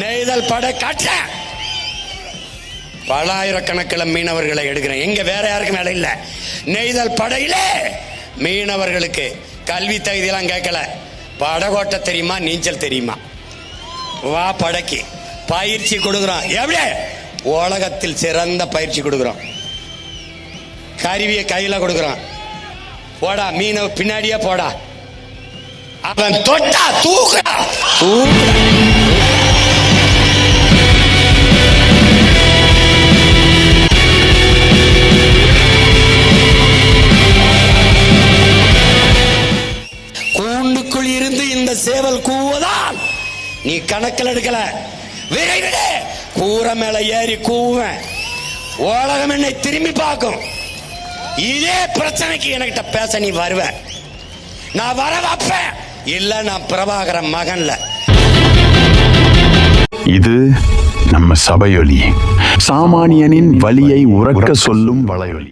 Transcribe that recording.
நெய்தல் படை காட்ட பல ஆயிரக்கணக்கில் மீனவர்களை எடுக்கிறேன். எங்க வேற யாருக்கும் வேலை இல்லை. நெய்தல் படையிலே மீனவர்களுக்கு கல்வி தகுதியெல்லாம் கேட்கல. படகோட்ட தெரியுமா, நீச்சல் தெரியுமா, வா படைக்கு பயிற்சி கொடுக்குறோம். எப்படி உலகத்தில் சிறந்த பயிற்சி கொடுக்குறோம். கருவியை கையில கொடுக்குறோம். போடா மீனவ பின்னாடியே போடா. அவன் தொட்டா தூக்குறா தூக்குறா. கூண்டுக்குள் இருந்து இந்த சேவல் கூவதால் நீ கணக்கில் எடுக்கல. விரைவிடு கூரை மேல ஏறி கூவேன். உலகம் என்னை திரும்பி பார்க்கும். இதே பிரச்சனைக்கு என்கிட்ட பேச நீ வருவ. நான் வர வைப்பேன். இல்ல நான் பிரபாகரன் மகன்ல. இது நம்ம சபையொலி, சாமானியனின் வலியை உறக்க சொல்லும் வலையொலி.